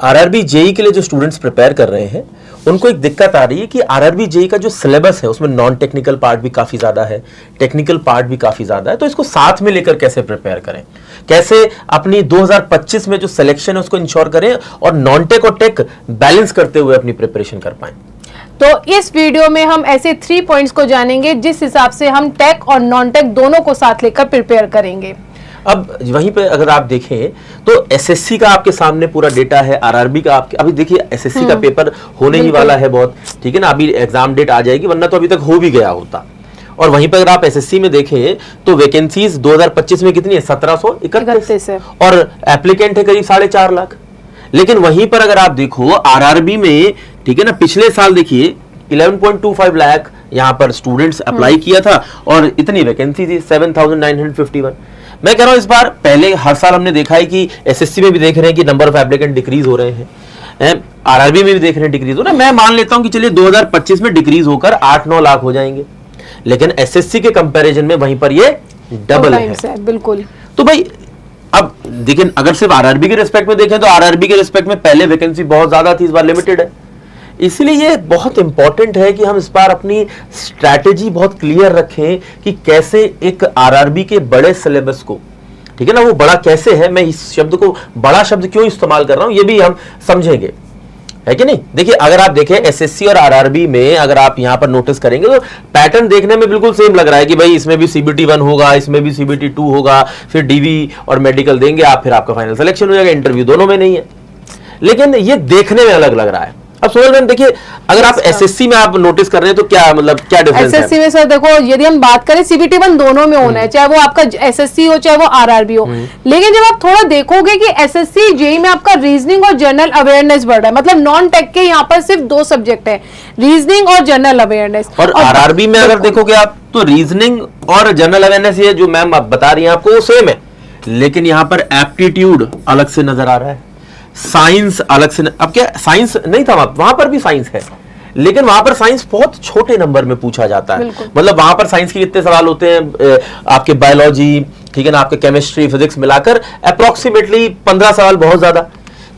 RRB JE के लिए जो स्टूडेंट्स प्रिपेयर कर रहे हैं उनको एक दिक्कत आ रही है कि आरआरबी जेई का जो सिलेबस है उसमें नॉन टेक्निकल पार्ट भी काफी ज्यादा है, टेक्निकल पार्ट भी काफी ज्यादा है, तो इसको साथ में लेकर कैसे प्रिपेयर करें, कैसे अपनी 2025 में जो सिलेक्शन है उसको इंश्योर करें और नॉन टेक और टेक बैलेंस करते हुए अपनी प्रिपरेशन कर पाएं। तो इस वीडियो में हम ऐसे 3 पॉइंट्स को जानेंगे जिस हिसाब से हम टेक और नॉन टेक दोनों को साथ लेकर प्रिपेयर करेंगे। अब वहीं पे अगर आप देखें तो एसएससी का आपके सामने पूरा डेटा है, आरआरबी का आपके अभी देखिए एसएससी का पेपर होने ही वाला है बहुत, ठीक है ना, अभी एग्जाम डेट आ जाएगी, वरना तो अभी तक हो भी गया होता। और वहीं पर अगर आप एसएससी में देखें तो वैकेंसीज 2025 में कितनी है, 1731 है और एप्लीकेंट है करीब 4.5 लाख। लेकिन वहीं पर अगर आप देखो आरआरबी में, ठीक है ना, पिछले साल देखिए 11.25 लाख यहाँ पर स्टूडेंट्स अप्लाई किया था और इतनी वैकेंसी थी 7,951। मैं कह रहा हूं इस बार, पहले हर साल हमने देखा है कि एसएससी में भी देख रहे हैं कि नंबर ऑफ एप्लीकेंट डिक्रीज हो रहे हैं, आरआरबी में भी देख रहे हैं डिक्रीज हो रहे हैं। मैं मान लेता हूं कि चलिए 2025 में डिक्रीज होकर 8-9 लाख हो जाएंगे, लेकिन एसएससी के कंपैरिजन में वहीं पर ये डबल है। बिल्कुल। तो भाई अब देखिए, अगर सिर्फ आरआरबी के रिस्पेक्ट में देखें तो आरआरबी के रिस्पेक्ट में पहले वैकेंसी बहुत ज्यादा थी, इस बार लिमिटेड है। इसलिए ये बहुत इंपॉर्टेंट है कि हम इस बार अपनी स्ट्रैटेजी बहुत क्लियर रखें कि कैसे एक आरआरबी के बड़े सिलेबस को, ठीक है ना, वो बड़ा कैसे है, मैं इस शब्द को बड़ा शब्द क्यों इस्तेमाल कर रहा हूं ये भी हम समझेंगे, है कि नहीं। देखिए अगर आप देखें एसएससी और आरआरबी में, अगर आप यहां पर नोटिस करेंगे तो पैटर्न देखने में बिल्कुल सेम लग रहा है कि भाई इसमें भी सीबीटी 1 होगा, इसमें भी सीबीटी 2 होगा, फिर डीवी और मेडिकल देंगे आप, फिर आपका फाइनल सिलेक्शन हो जाएगा, इंटरव्यू दोनों में नहीं है, लेकिन ये देखने में अलग लग रहा है। अब सोनल मैम देखिए, अगर आप एसएससी में आप नोटिस कर रहे हैं तो क्या मतलब क्या डिफरेंस है? एसएससी में सर देखो, यदि हम बात करें सीबीटी 1 दोनों में होना है, चाहे वो आपका एसएससी हो चाहे वो आरआरबी हो, लेकिन जब आप थोड़ा देखोगे कि एसएससी जेई में आपका रीजनिंग और जनरल अवेयरनेस बढ़ रहा है, मतलब नॉन टेक के यहाँ पर सिर्फ 2 सब्जेक्ट है, रीजनिंग और जनरल अवेयरनेस। और आरआरबी में अगर देखोगे आप तो रीजनिंग और जनरल अवेयरनेस, ये जो मैम आप बता रही है आपको वो सेम है, लेकिन यहाँ पर एप्टीट्यूड अलग से नजर आ रहा है, साइंस अलग से। अब क्या साइंस नहीं था वहां पर भी साइंस है, लेकिन वहां पर साइंस बहुत छोटे नंबर में पूछा जाता है, मतलब वहां पर साइंस के कितने सवाल होते हैं, आपके बायोलॉजी, ठीक है ना, आपके केमिस्ट्री फिजिक्स मिलाकर अप्रोक्सीमेटली 15 सवाल, बहुत ज्यादा।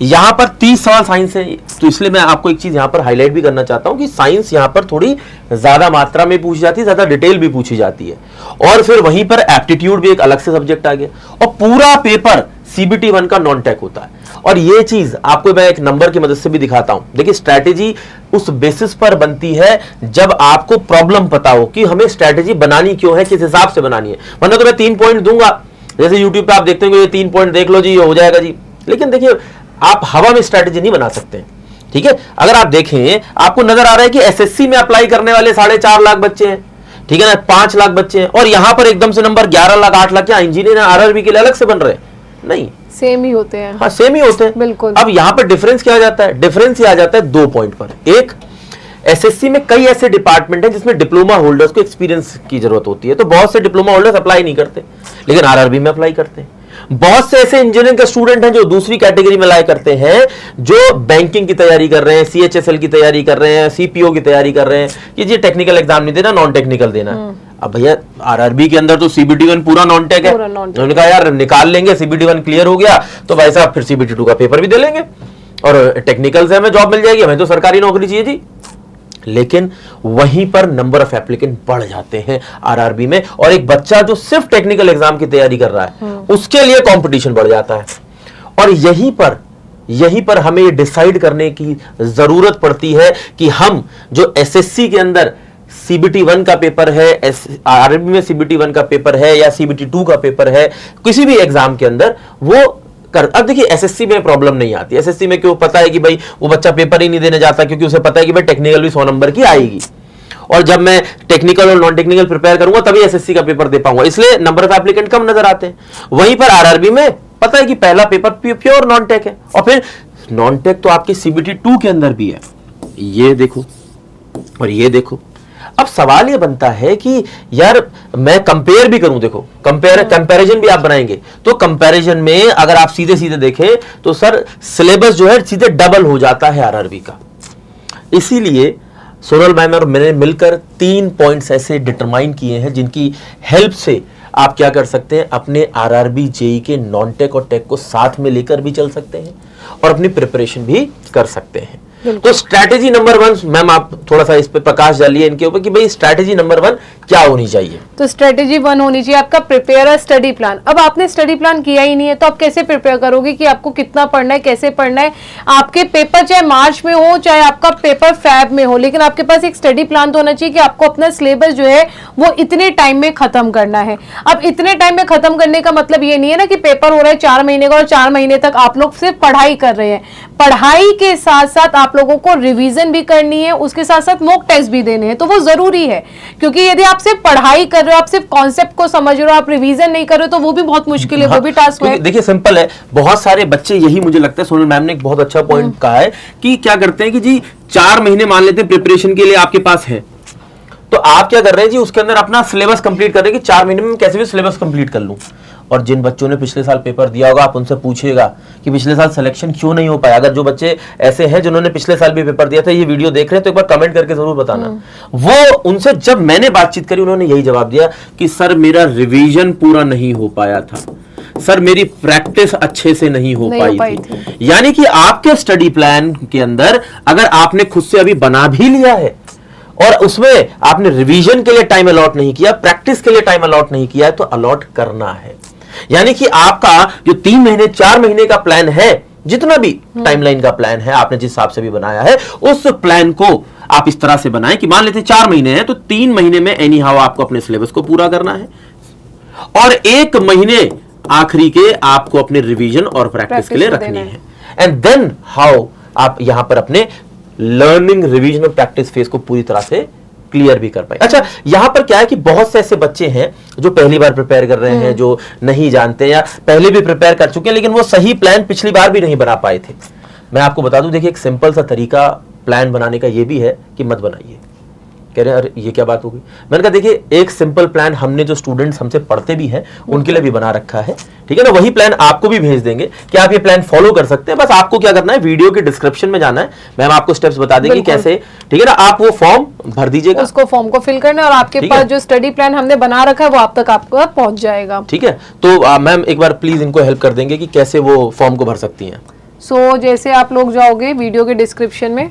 यहां पर 30 सवाल साइंस है, तो इसलिए मैं आपको एक चीज यहां पर हाईलाइट भी करना चाहता हूं कि साइंस यहां पर थोड़ी ज्यादा मात्रा में पूछी जाती है, ज्यादा डिटेल भी पूछी जाती है। और फिर वहीं पर एप्टीट्यूड भी एक अलग से सब्जेक्ट आ गया, और पूरा पेपर सीबीटी 1 का नॉन टेक होता है। और ये चीज आपको मैं एक नंबर की मदद से भी दिखाता हूं। देखिए स्ट्रैटेजी उस बेसिस पर बनती है जब आपको प्रॉब्लम पता हो कि हमें स्ट्रैटेजी बनानी क्यों है, किस हिसाब से बनानी है। वरना तो मैं 3 पॉइंट दूंगा, जैसे यूट्यूब पे आप देखते हैं ये 3 पॉइंट देख लो जी, हो जाएगा जी, लेकिन देखिए आप हवा में स्ट्रैटेजी नहीं बना सकते, ठीक है। अगर आप देखें, आपको नजर आ रहा है कि एसएससी में अप्लाई करने वाले 4.5 लाख बच्चे हैं, ठीक है ना, 5 लाख बच्चे हैं, और यहां पर एकदम से नंबर 11 लाख 8 लाख, क्या इंजीनियर आरआरबी के लिए अलग से बन रहे हैं? नहीं, सेम ही होते हैं। हाँ सेम ही होते हैं, बिल्कुल। अब यहां पर डिफरेंस क्या आ जाता है? डिफरेंस ये आ जाता है 2 पॉइंट पर। एक, एसएससी में कई ऐसे डिपार्टमेंट हैं जिसमें डिप्लोमा होल्डर्स को एक्सपीरियंस की जरूरत होती है, तो बहुत से डिप्लोमा होल्डर्स अप्लाई नहीं करते, लेकिन आरआरबी में अप्लाई करते हैं। बहुत से ऐसे इंजीनियरिंग के स्टूडेंट हैं जो दूसरी कैटेगरी में लाए करते हैं, जो बैंकिंग की तैयारी कर रहे हैं, सीएचएसएल की तैयारी कर रहे हैं, सीपीओ की तैयारी कर रहे हैं, कि जी टेक्निकल एग्जाम नहीं देना, नॉन टेक्निकल देना है। अब भैया आरआरबी के अंदर तो सीबीटी 1 पूरा नॉन टेक है, उन्होंने कहा यार निकाल लेंगे, सीबीटी 1 क्लियर हो गया तो भाई साहब फिर सीबीटी 2 का पेपर भी दे लेंगे और टेक्निकल से हमें जॉब मिल जाएगी, हमें तो सरकारी नौकरी चाहिए जी। लेकिन वहीं पर नंबर ऑफ एप्लीकेंट बढ़ जाते हैं आरआरबी में, और एक बच्चा जो सिर्फ टेक्निकल एग्जाम की तैयारी कर रहा है उसके लिए कंपटीशन बढ़ जाता है। और यहीं पर हमें ये डिसाइड करने की जरूरत पड़ती है कि हम जो एसएससी के अंदर सीबीटी 1 का पेपर है, आरआरबी में सीबीटी 1 का पेपर है या सीबीटी 2 का पेपर है, किसी भी एग्जाम के अंदर वो कर। अब देखिए एसएससी में प्रॉब्लम नहीं आती, एसएससी में क्यों? पता है कि भाई वो बच्चा पेपर ही नहीं देने जाता, क्योंकि उसे पता है कि भाई टेक्निकल भी 100 नंबर की आएगी, और जब मैं टेक्निकल और नॉन टेक्निकल प्रिपेयर करूंगा तभी एसएससी का पेपर दे पाऊंगा, इसलिए नंबर ऑफ एप्लीकेंट कम नजर आते हैं। वहीं पर आरआरबी में पता है कि पहला पेपर प्योर नॉन टेक है, और फिर नॉन टेक तो आपके सीबीटी 2 के अंदर भी है, ये देखो और ये देखो। अब सवाल ये बनता है कि यार मैं कंपेयर भी करूं, देखो कंपैरिजन भी आप बनाएंगे, तो कंपैरिजन में अगर आप सीधे सीधे देखें तो सर सिलेबस जो है सीधे डबल हो जाता है आरआरबी का। इसीलिए सोनल मैम और मैंने मिलकर 3 पॉइंट्स ऐसे डिटरमाइन किए हैं जिनकी हेल्प से आप क्या कर सकते हैं, अपने आरआरबी जेई के नॉन टेक और टेक को साथ में लेकर भी चल सकते हैं, और अपनी प्रिपरेशन भी कर सकते हैं। तो स्ट्रैटेजी नंबर 1, मैम आप थोड़ा सा इस पे प्रकाश डालिए इनके ऊपर कि भाई स्ट्रैटेजी नंबर 1 क्या होनी चाहिए। तो स्ट्रैटेजी 1 होनी चाहिए आपका प्रिपेयर अ स्टडी प्लान। अब आपने स्टडी प्लान किया ही नहीं है तो आप कैसे प्रिपेयर करोगे कि आपको कितना पढ़ना है, कैसे पढ़ना है। आपके पेपर चाहे मार्च में हो चाहे आपका पेपर फैब में हो, लेकिन आपके पास एक स्टडी प्लान तो होना चाहिए कि आपको अपना सिलेबस जो है वो इतने टाइम में खत्म करना है। अब इतने टाइम में खत्म करने का मतलब ये नहीं है ना कि पेपर हो रहा है 4 महीने का और 4 महीने तक आप लोग सिर्फ पढ़ाई कर रहे हैं। पढ़ाई के साथ साथ आप लोगों को रिवीजन भी करनी है, उसके साथ साथ मॉक टेस्ट भी देने हैं। तो वो जरूरी है, क्योंकि यदि आप सिर्फ पढ़ाई कर रहे हो, आप सिर्फ कॉन्सेप्ट को समझ रहे हो, आप रिवीजन नहीं कर रहे हो तो वो भी बहुत मुश्किल है। वो भी टास्क है। देखिए सिंपल है, बहुत सारे बच्चे यही मुझे लगता है, सोनल मैम ने एक बहुत अच्छा पॉइंट कहा है कि क्या करते हैं कि जी 4 महीने मान लेते हैं प्रिपरेशन के लिए आपके पास है, तो आप क्या कर रहे हैं जी उसके अंदर अपना सिलेबस कंप्लीट कर रहे हैं कि 4 महीने में कैसे भी सिलेबस कंप्लीट कर लूं। और जिन बच्चों ने पिछले साल पेपर दिया होगा आप उनसे पूछिएगा कि पिछले साल सिलेक्शन क्यों नहीं हो पाया। अगर जो बच्चे ऐसे हैं जिन्होंने पिछले साल भी पेपर दिया था, ये वीडियो देख रहे हैं तो एक बार कमेंट करके जरूर बताना। वो उनसे जब मैंने बातचीत करी उन्होंने यही जवाब दिया कि सर मेरा रिवीजन पूरा नहीं हो पाया था, सर मेरी प्रैक्टिस अच्छे से नहीं हो पाई थी। यानी कि आपके स्टडी प्लान के अंदर अगर आपने खुद से अभी बना भी लिया है और उसमें आपने रिवीजन के लिए टाइम अलॉट नहीं किया, प्रैक्टिस के लिए टाइम अलॉट नहीं किया है, तो अलॉट करना है। यानी कि आपका जो 3 महीने 4 महीने का प्लान है, जितना भी टाइमलाइन का प्लान है आपने जिस हिसाब से भी बनाया है, उस प्लान को आप इस तरह से बनाएं कि मान लेते 4 महीने हैं तो 3 महीने में एनी हाउ आपको अपने सिलेबस को पूरा करना है और 1 महीने आखिरी के आपको अपने रिवीजन और प्रैक्टिस के लिए रखनी है। एंड देन हाउ आप यहां पर अपने लर्निंग, रिवीजन और प्रैक्टिस फेज को पूरी तरह से क्लियर भी कर पाए। अच्छा, यहां पर क्या है कि बहुत से ऐसे बच्चे हैं जो पहली बार प्रिपेयर कर रहे हैं, जो नहीं जानते या पहले भी प्रिपेयर कर चुके हैं लेकिन वो सही प्लान पिछली बार भी नहीं बना पाए थे। मैं आपको बता दूं, देखिए एक सिंपल सा तरीका प्लान बनाने का ये भी है कि मत बनाइए। कह रहे हैं अरे ये क्या बात होगी। मैंने कहा देखिए एक सिंपल प्लान हमने जो स्टूडेंट्स हमसे पढ़ते भी हैं उनके लिए भी बना रखा है, ठीक है ना। वही प्लान आपको भी भेज देंगे कि आप ये प्लान फॉलो कर सकते हैं। बस आपको क्या करना है, वीडियो के डिस्क्रिप्शन में जाना है, मैम आपको स्टेप्स बता देंगे कैसे, ठीक है ना। आप वो फॉर्म भर दीजिएगा, उसको फॉर्म को फिल करना है और आपके पास जो स्टडी प्लान हमने बना रखा है वो आप तक आपको पहुंच जाएगा, ठीक है। तो मैम एक बार प्लीज इनको हेल्प कर देंगे कि कैसे वो फॉर्म को भर सकती हैं। सो जैसे आप लोग जाओगे वीडियो के डिस्क्रिप्शन में,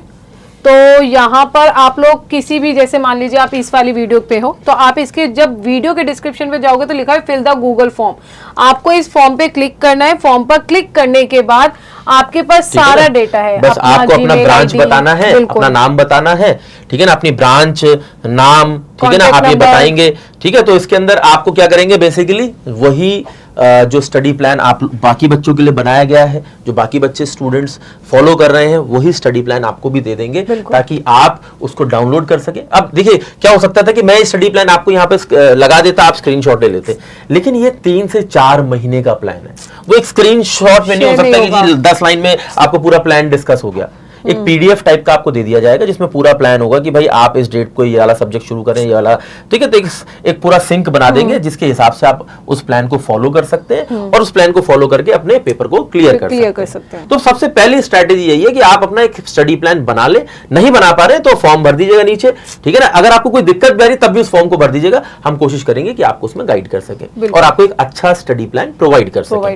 तो यहाँ पर आप लोग किसी भी, जैसे मान लीजिए आप इस वाली वीडियो पे हो तो आप इसके जब वीडियो के डिस्क्रिप्शन पे जाओगे तो लिखा है फिल द गूगल फॉर्म। आपको इस फॉर्म पे क्लिक करना है। फॉर्म पर क्लिक करने के बाद आपके पास सारा डेटा है, बस आपको अपना ब्रांच बताना है, अपना नाम बताना है, ठीक है ना, अपनी ब्रांच नाम, ठीक है ना, आप ये बताएंगे, ठीक है। तो इसके अंदर आपको क्या करेंगे, बेसिकली वही जो स्टडी प्लान आप बाकी बच्चों के लिए बनाया गया है, जो बाकी बच्चे स्टूडेंट्स फॉलो कर रहे हैं, वही स्टडी प्लान आपको भी दे देंगे ताकि आप उसको डाउनलोड कर सके। अब देखिए क्या हो सकता था कि मैं स्टडी प्लान आपको यहाँ पे लगा देता, आप स्क्रीनशॉट ले लेते, लेकिन ये 3 से 4 महीने का प्लान है। वो एक स्क्रीनशॉट में नहीं हो सकता कि 10 लाइन में आपको पूरा प्लान डिस्कस हो गया। एक पीडीएफ टाइप का आपको दे दिया जाएगा जिसमें पूरा प्लान होगा कि भाई आप इस डेट को ये वाला सब्जेक्ट शुरू करें, ये वाला, ठीक है। तो एक पूरा सिंक बना देंगे जिसके हिसाब से आप उस प्लान को फॉलो कर सकते हैं और उस प्लान को फॉलो करके अपने पेपर को क्लियर कर सकते हैं। तो सबसे पहली स्ट्रैटेजी यही है कि आप अपना एक स्टडी प्लान बना ले। नहीं बना पा रहे तो फॉर्म भर दीजिएगा नीचे, ठीक है ना। अगर आपको कोई दिक्कत भी आ रही तब भी उस फॉर्म को भर दीजिएगा, हम कोशिश करेंगे कि आपको उसमें गाइड कर सके और आपको एक अच्छा स्टडी प्लान प्रोवाइड कर सके,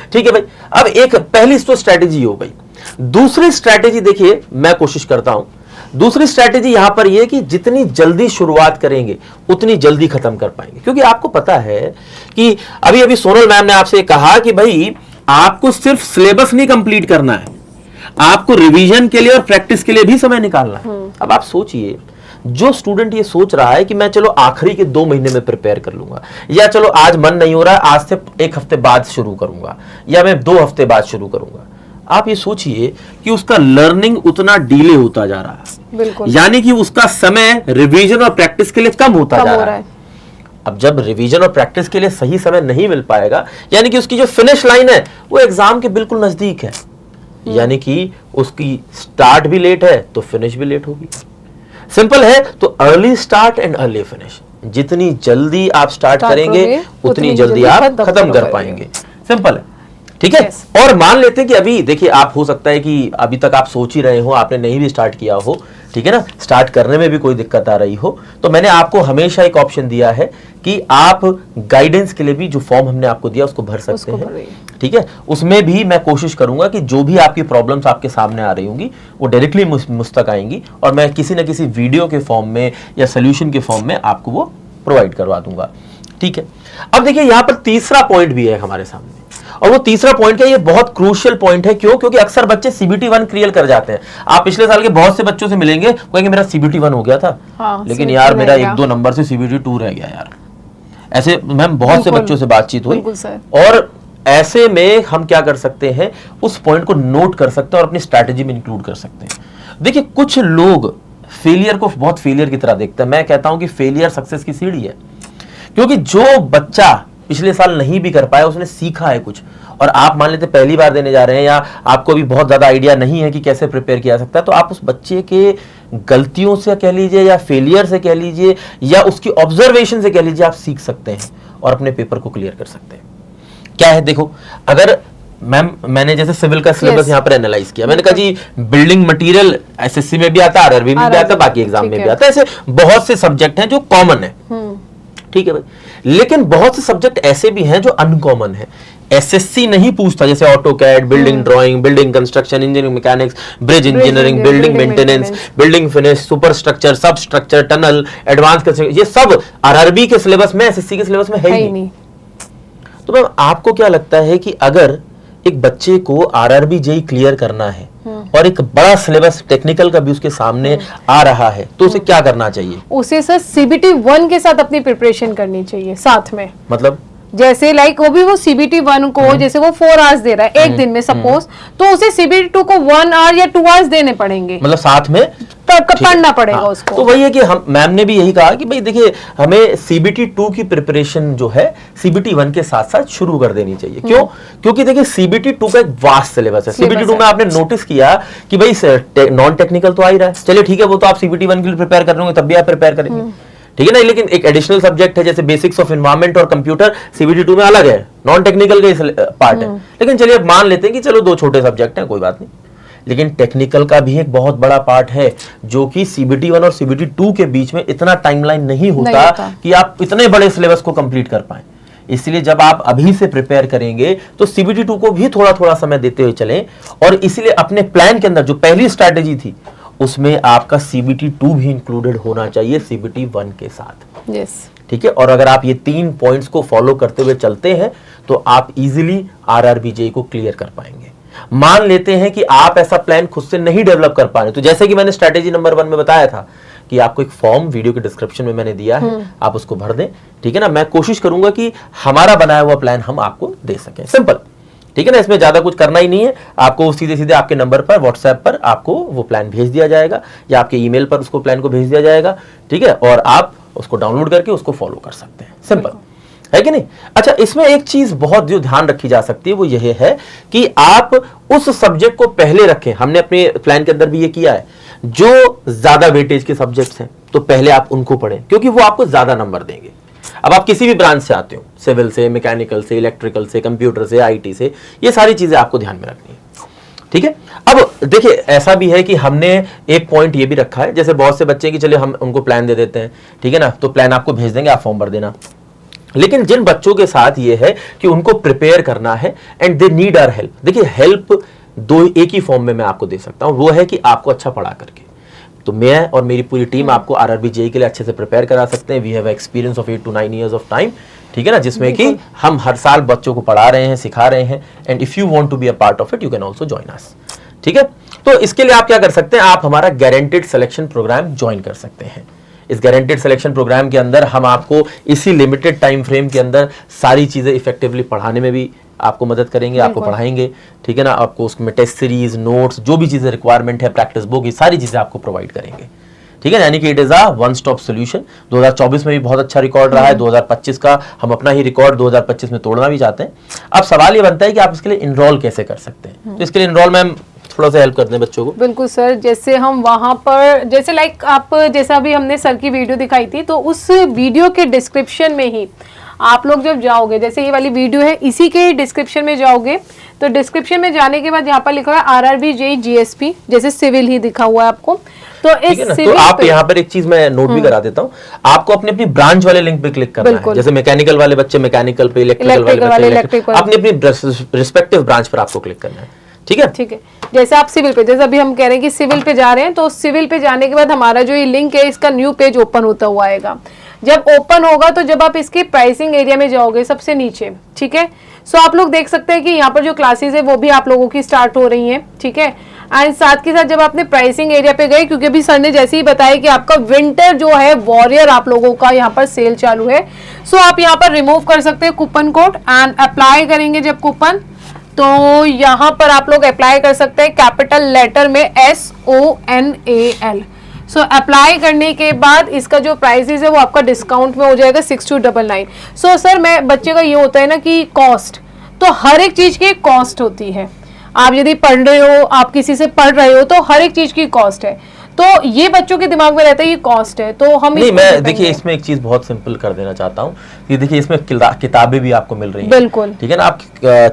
ठीक है भाई। अब एक पहली तो स्ट्रैटेजी हो गई। दूसरी स्ट्रैटेजी देखिए मैं कोशिश करता हूं, दूसरी स्ट्रैटेजी यहां पर यह कि जितनी जल्दी शुरुआत करेंगे उतनी जल्दी खत्म कर पाएंगे। क्योंकि आपको पता है कि अभी अभी सोनल मैम ने आपसे कहा कि भाई आपको सिर्फ सिलेबस नहीं कंप्लीट करना है, आपको रिवीजन के लिए और प्रैक्टिस के लिए भी समय निकालना है। अब आप सोचिए, जो स्टूडेंट ये सोच रहा है कि मैं चलो आखिरी के 2 महीने में प्रिपेयर कर लूंगा, या चलो आज मन नहीं हो रहा है आज से 1 हफ्ते बाद शुरू करूंगा, या मैं 2 हफ्ते बाद शुरू करूंगा, आप ये सोचिए कि उसका लर्निंग उतना डिले होता जा रहा है। बिल्कुल। यानी कि उसका समय रिवीजन और प्रैक्टिस के लिए कम होता जा रहा है। अब जब रिवीजन और प्रैक्टिस के लिए सही समय नहीं मिल पाएगा, यानी कि उसकी जो फिनिश लाइन है वो एग्जाम के बिल्कुल नजदीक है, यानी कि उसकी स्टार्ट भी लेट है तो फिनिश भी लेट होगी। सिंपल है, तो early start and early finish, जितनी जल्दी आप स्टार्ट करेंगे उतनी जल्दी आप खत्म कर पाएंगे। सिंपल है, ठीक है। और मान लेते हैं कि अभी देखिए आप हो सकता है कि अभी तक आप सोच ही रहे हो, आपने नहीं भी स्टार्ट किया हो, ठीक है ना, स्टार्ट करने में भी कोई दिक्कत आ रही हो, तो मैंने आपको हमेशा एक ऑप्शन दिया है कि आप गाइडेंस के लिए भी जो फॉर्म हमने आपको दिया उसको भर सकते हैं। ठीक है, उसमें भी मैं कोशिश करूंगा कि जो भी आपकी प्रॉब्लम्स आपके सामने आ रही होंगी वो डायरेक्टली मुझ तक आएंगी और मैं किसी न किसी वीडियो के फॉर्म में या सोल्यूशन के फॉर्म में आपको वो प्रोवाइड करवा दूंगा। ठीक है, अब देखिए यहाँ पर तीसरा पॉइंट भी है हमारे सामने, और वो तीसरा पॉइंट क्या, ये बहुत क्रूशियल पॉइंट है। क्यों? क्योंकि अक्सर बच्चे CBT 1 क्लियर कर जाते हैं। आप पिछले साल के बहुत से बच्चों से मिलेंगे, कहेंगे मेरा CBT 1 हो गया था, लेकिन यार मेरा 1-2 नंबर से CBT 2 रह गया यार। ऐसे मैम बहुत से बच्चों से बातचीत हुई, और ऐसे में हम क्या कर सकते हैं, उस पॉइंट को नोट कर सकते हैं और अपनी स्ट्रैटेजी में इंक्लूड कर सकते हैं। देखिए कुछ लोग फेलियर को बहुत फेलियर की तरह देखते हैं। मैं कहता हूं कि फेलियर सक्सेस की सीढ़ी है, क्योंकि जो बच्चा पिछले साल नहीं भी कर पाया उसने सीखा है कुछ, और आप मान लेते पहली बार देने जा रहे हैं या आपको भी बहुत ज्यादा आइडिया नहीं है कि कैसे प्रिपेयर किया जा सकता है, तो आप उस बच्चे के गलतियों से कह लीजिए या फेलियर से कह लीजिए या उसकी ऑब्जर्वेशन से कह लीजिए, आप सीख सकते हैं और अपने पेपर को क्लियर कर सकते हैं। क्या है, देखो अगर मैम मैंने जैसे सिविल का सिलेबस यहाँ पर एनालाइज किया, मैंने कहा जी बिल्डिंग मटेरियल SSC में भी आता है, RRB में भी आता है, बाकी एग्जाम में भी आता है, ऐसे बहुत से सब्जेक्ट हैं जो कॉमन है। ठीक है भाई, लेकिन बहुत से सब्जेक्ट ऐसे भी हैं जो अनकॉमन है, SSC नहीं पूछता, जैसे AutoCAD, building drawing, building construction, engineering mechanics, bridge engineering, building maintenance, building finish, super structure, सब स्ट्रक्चर, टनल, एडवांस कंस्ट्रक्शन, ये सब RRB के सिलेबस में, SSC के सिलेबस में है ही नहीं। तो मैम आपको क्या लगता है कि अगर एक बच्चे को RRB JEE क्लियर करना है और एक बड़ा सिलेबस टेक्निकल का भी उसके सामने आ रहा है, तो उसे क्या करना चाहिए? उसे सर CBT 1 के साथ अपनी प्रिपरेशन करनी चाहिए साथ में। मतलब जैसे लाइक वो भी वो CBT 1 को जैसे वो 4 आवर्स दे रहा है एक दिन में सपोज, तो उसे CBT 2 को 1 आवर या 2 आवर्स देने पड़ेंगे, मतलब साथ में पढ़ना पड़ेगा। हाँ, उसको तो वही है कि हम मैम ने भी यही कहा कि भाई देखिए हमें CBT 2 की प्रिपरेशन जो है CBT 1 के साथ साथ शुरू कर देनी चाहिए। क्यों? क्योंकि देखिए CBT 2 का एक वास्ट सिलेबस है। CBT 2 में आपने नोटिस किया कि भाई नॉन टेक्निकल तो आ ही रहा है, चलिए ठीक है, वो तो आप CBT 1 के लिए प्रिपेयर कर रहे होंगे, तब भी आप प्रिपेयर करेंगे, ठीक है ना, लेकिन एक एडिशनल सब्जेक्ट है जैसे बेसिक्स ऑफ एनवायरनमेंट और कंप्यूटर, CBT 2 में अलग है, नॉन टेक्निकल का पार्ट है। लेकिन चलिए मान लेते हैं कि चलो 2 छोटे सब्जेक्ट हैं, कोई बात नहीं, लेकिन टेक्निकल का भी एक बहुत बड़ा पार्ट है जो कि CBT 1 और CBT 2 के बीच में इतना टाइमलाइन नहीं होता कि आप इतने बड़े सिलेबस को कंप्लीट कर पाएं। इसलिए जब आप अभी से प्रिपेयर करेंगे तो CBT 2 को भी थोड़ा थोड़ा समय देते हुए चलें, और इसलिए अपने प्लान के अंदर जो पहली स्ट्रैटेजी थी उसमें आपका CBT 2 भी इंक्लूडेड होना चाहिए CBT 1 के साथ। ठीक है, और अगर आप ये 3 पॉइंट्स को फॉलो करते हुए चलते हैं तो आप इजीली RRB JEE को क्लियर कर पाएंगे। मान लेते हैं कि आप ऐसा प्लान खुद से नहीं डेवलप कर पा रहे, तो जैसे कि मैंने स्ट्रैटेजी नंबर 1 में बताया था कि आपको एक फॉर्म वीडियो के डिस्क्रिप्शन में मैंने दिया है, आप उसको भर दें। ठीक है ना, मैं कोशिश करूंगा कि हमारा बनाया हुआ प्लान हम आपको दे सकें, सिंपल। ठीक है ना, इसमें ज्यादा कुछ करना ही नहीं है, आपको सीधे सीधे आपके नंबर पर व्हाट्सएप पर आपको वो प्लान भेज दिया जाएगा या आपके ईमेल पर उसको प्लान को भेज दिया जाएगा। ठीक है, और आप उसको डाउनलोड करके उसको फॉलो कर सकते हैं, सिंपल है कि नहीं। अच्छा, इसमें एक चीज बहुत जो ध्यान रखी जा सकती है वो यह है कि आप उस सब्जेक्ट को पहले रखें। हमने अपने प्लान के अंदर भी ये किया है, जो ज्यादा वेटेज के सब्जेक्ट्स हैं तो पहले आप उनको पढ़ें, क्योंकि वो आपको ज्यादा नंबर देंगे। अब आप किसी भी ब्रांच से आते हो, सिविल से, मैकेनिकल से, इलेक्ट्रिकल से, कंप्यूटर से, IT से, ये सारी चीजें आपको ध्यान में रखनी है। ठीक है, अब देखिए ऐसा भी है कि हमने एक पॉइंट ये भी रखा है, जैसे बहुत से बच्चे कि चलिए हम उनको प्लान दे देते हैं, ठीक है ना, तो प्लान आपको भेज देंगे, आप फॉर्म भर देना। लेकिन जिन बच्चों के साथ ये है कि उनको प्रिपेयर करना है and they need our help, देखिए हेल्प एक ही फॉर्म में मैं आपको दे सकता हूं, वो है कि आपको अच्छा पढ़ा करके। तो मैं और मेरी पूरी टीम आपको RRB JEE के लिए अच्छे से प्रिपेयर करा सकते हैं। We have experience of 8 to 9 years of time, ठीक है ना, जिसमें कि हम हर साल बच्चों को पढ़ा रहे हैं, सिखा रहे हैं, and if you want to be a part of it you can also join us. ठीक है, तो इसके लिए आप क्या कर सकते हैं, आप हमारा गारंटेड सिलेक्शन प्रोग्राम ज्वाइन कर सकते हैं। इस गारंटेड सिलेक्शन प्रोग्राम के अंदर हम आपको इसी लिमिटेड टाइम फ्रेम के अंदर सारी चीजें इफेक्टिवली पढ़ाने में भी आपको मदद करेंगे, आपको पढ़ाएंगे। ठीक है ना, आपको उसमें टेस्ट सीरीज, नोट्स, जो भी चीजें रिक्वायरमेंट है, प्रैक्टिस बुक, ये सारी चीजें आपको प्रोवाइड करेंगे। ठीक है, यानी कि it is a one stop solution. 2024 में भी बहुत अच्छा रिकॉर्ड रहा है, 2025 का हम अपना ही रिकॉर्ड 2025 में तोड़ना भी चाहते हैं। अब सवाल ये बनता है कि आप इसके लिए इनरोल कैसे कर सकते हैं। तो इसके लिए इनरोल मैम थोड़ा सा हेल्प कर दें बच्चों को। बिल्कुल सर, जैसे हम वहां पर जैसे लाइक आप जैसा भी हमने सर की वीडियो दिखाई थी, तो उस वीडियो के डिस्क्रिप्शन में ही आप लोग जब जाओगे, जैसे ये वाली वीडियो है इसी के डिस्क्रिप्शन में जाओगे, तो डिस्क्रिप्शन में जाने के बाद यहाँ पर लिखा है RRB JEE GSP, जैसे सिविल ही दिखा हुआ है आपको, तो So, ठीक है ना। तो सिविल आप पे- यहाँ पर एक चीज मैं नोट भी करा देता हूँ, आपको अपनी अपनी ब्रांच वाले लिंक पे क्लिक करना है। बिल्कुल। जैसे मैकेनिकल वाले बच्चे मैकेनिकल पे, इलेक्ट्रिकल वाले Electrical वाले बच्चे electrical। अपनी अपनी रिस्पेक्टिव ब्रांच पर आपको क्लिक करना है, ठीक है। ठीक है, जैसे आप सिविल पे, जैसे अभी हम कह रहे हैं कि सिविल पे जा रहे हैं, तो सिविल पे जाने के बाद हमारा जो ये लिंक है इसका न्यू पेज ओपन होता हुआ आएगा। जब ओपन होगा तो जब आप इसके प्राइसिंग एरिया में जाओगे सबसे नीचे, ठीक है, सो आप लोग देख सकते हैं कि यहाँ पर जो क्लासेस है वो भी आप लोगों की स्टार्ट हो रही हैं, ठीक है। एंड साथ के साथ जब आपने प्राइसिंग एरिया पे गए, क्योंकि अभी सर ने जैसे ही बताया कि आपका विंटर जो है वॉरियर आप लोगों का यहाँ पर सेल चालू है, सो आप यहाँ पर रिमूव कर सकते हैं कूपन कोड एंड अप्लाई करेंगे जब कूपन, तो यहाँ पर आप लोग अप्लाई कर सकते हैं कैपिटल लेटर में SONAL। सो अप्लाई करने के बाद इसका जो प्राइसेस है वो आपका डिस्काउंट में हो जाएगा 6299। सो सर मैं बच्चे का ये होता है ना कि कॉस्ट, तो हर एक चीज की कॉस्ट होती है। आप यदि पढ़ रहे हो, आप किसी से पढ़ रहे हो, तो हर एक चीज की कॉस्ट है, तो ये बच्चों के दिमाग में रहता है ये कॉस्ट है, तो हम नहीं, इसको मैं देखेंगे। देखिए इसमें एक चीज बहुत सिंपल कर देना चाहता हूँ कि देखिए इसमें किताबें भी आपको मिल रही हैं, बिल्कुल। ठीक है ना। आप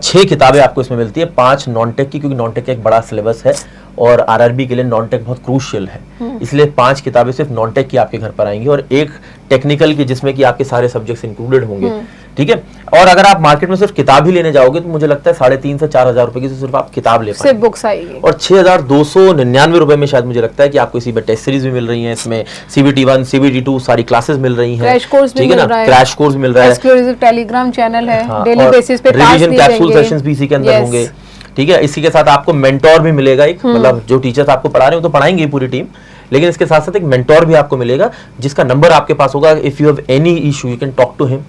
6 किताबें आपको इसमें मिलती है, 5 नॉन टेक की, क्योंकि नॉन टेक का एक बड़ा सिलेबस है और आरआरबी के लिए नॉन टेक बहुत क्रूशियल है, इसलिए 5 किताबें सिर्फ नॉन टेक की आपके घर पर आएंगी और एक टेक्निकल की जिसमें कि आपके सारे सब्जेक्ट्स इंक्लूडेड होंगे, ठीक है। और अगर आप मार्केट में सिर्फ किताब ही लेने जाओगे तो मुझे लगता है 3,500 से 4,000 रुपए की सिर्फ आप किताब ले सिर्फ पाएंगे, बुक्स आएगी। और 6,299 रुपए में शायद मुझे लगता है कि आपको इसी में टेस्ट सीरीज भी मिल रही है, इसमें CBT1 CBT2 सारी क्लासेस मिल रही हैं, क्रैश कोर्स भी ठीक है मिल ना, रहा है, क्रैश कोर्स मिल रहा है, एक्सक्लूसिव टेलीग्राम चैनल है, हाँ, डेली और बेसिस पे टास्क रिवीजन दिए कैप्सूल जाएंगे। सेशंस भी इसी के अंदर Yes। होंगे, ठीक है। इसी के साथ आपको मेंटोर भी मिलेगा एक, मतलब जो टीचर्स आपको पढ़ा रहे हो तो पढ़ाएंगे ही पूरी टीम, लेकिन इसके साथ साथ एक मेंटोर भी आपको मिलेगा जिसका नंबर आपके पास होगा। If you have any issue you can talk to him,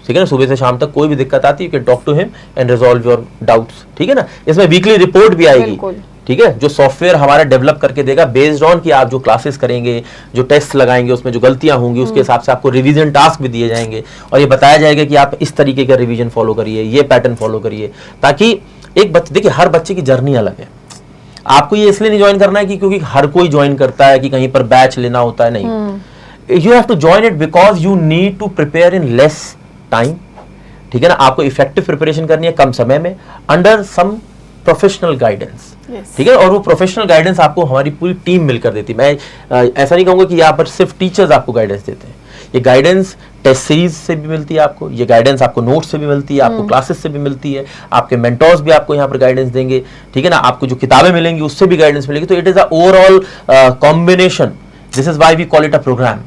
ठीक है ना। सुबह से शाम तक कोई भी दिक्कत आती है you can talk to him and resolve your doubts, ठीक है ना। इसमें वीकली रिपोर्ट भी आएगी, बिल्कुल। ठीक है, जो सॉफ्टवेयर हमारा डेवलप करके देगा बेस्ड ऑन कि आप जो क्लासेस करेंगे, जो टेस्ट लगाएंगे, उसमें जो गलतियां होंगी उसके हिसाब से आपको रिवीजन टास्क भी दिए जाएंगे और ये बताया जाएगा कि आप इस तरीके का रिवीजन फॉलो करिए, ये पैटर्न फॉलो करिए, ताकि एक बच्चे, देखिए हर बच्चे की जर्नी अलग है। आपको ये इसलिए नहीं ज्वाइन करना है कि क्योंकि हर कोई ज्वाइन करता है कि कहीं पर बैच लेना होता है, नहीं, you have to join it because you need to prepare in less time, ठीक है ना। आपको इफेक्टिव प्रिपरेशन करनी है कम समय में अंडर सम प्रोफेशनल गाइडेंस, ठीक है। और वो प्रोफेशनल गाइडेंस आपको हमारी पूरी टीम मिलकर देती है। मैं ऐसा नहीं कहूंगा कि यहाँ पर सिर्फ टीचर्स आपको गाइडेंस देते हैं, ये गाइडेंस टेस्ट सीरीज से भी मिलती है आपको, ये गाइडेंस आपको नोट्स से भी मिलती है, आपको क्लासेस से भी मिलती है, आपके मेंटोर्स भी आपको यहाँ पर गाइडेंस देंगे, ठीक है ना। आपको जो किताबें मिलेंगी उससे भी गाइडेंस मिलेगी, तो it is a overall combination, this is why we call it a programme,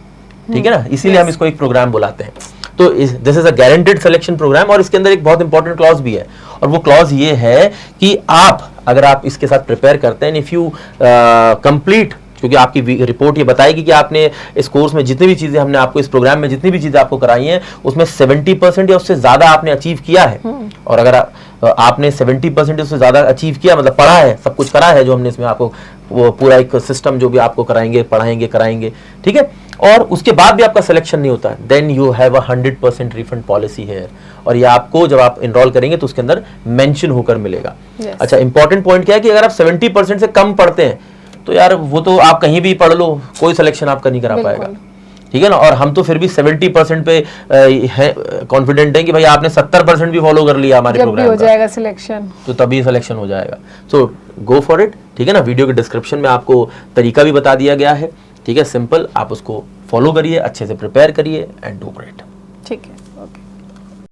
ठीक है ना, इसीलिए हम इसको एक प्रोग्राम बुलाते हैं। तो this is a guaranteed selection programme और इसके अंदर एक बहुत इंपॉर्टेंट क्लॉज भी है, और वो क्लॉज ये है कि आप अगर आप इसके साथ प्रिपेयर करते हैं, इफ यू कंप्लीट, क्योंकि आपकी रिपोर्ट ये बताएगी कि आपने इस कोर्स में जितनी भी चीजें हमने आपको, इस प्रोग्राम में जितनी भी चीजें आपको कराई हैं उसमें 70% या उससे ज्यादा आपने अचीव किया है, और अगर आपने 70% उससे ज्यादा अचीव किया, मतलब पढ़ा है, सब कुछ करा है जो हमने इसमें आपको, वो पूरा एक सिस्टम जो भी आपको कराएंगे, पढ़ाएंगे, कराएंगे, ठीक है, और उसके बाद भी आपका सिलेक्शन नहीं होता, then you have a 100% refund policy है, और ये आपको जब आप इनरोल करेंगे तो उसके अंदर मेंशन होकर मिलेगा। Yes। अच्छा, इंपॉर्टेंट पॉइंट क्या है कि अगर आप 70% से कम पढ़ते हैं तो यार वो तो आप कहीं भी पढ़ लो, कोई सिलेक्शन आपका नहीं करा पाएगा, ठीक है ना। और हम तो फिर भी 70% पे कॉन्फिडेंट है कि भाई आपने 70% भी फॉलो कर लिया हमारे प्रोग्राम का, हो जाएगा सिलेक्शन, तो तभी सिलेक्शन हो जाएगा। सो गो फॉर इट, ठीक है ना। वीडियो के डिस्क्रिप्शन में आपको तरीका भी बता दिया गया है, ठीक है, सिंपल, आप उसको फॉलो करिए, अच्छे से प्रिपेयर करिए एंड डू ग्रेट। ठीक है।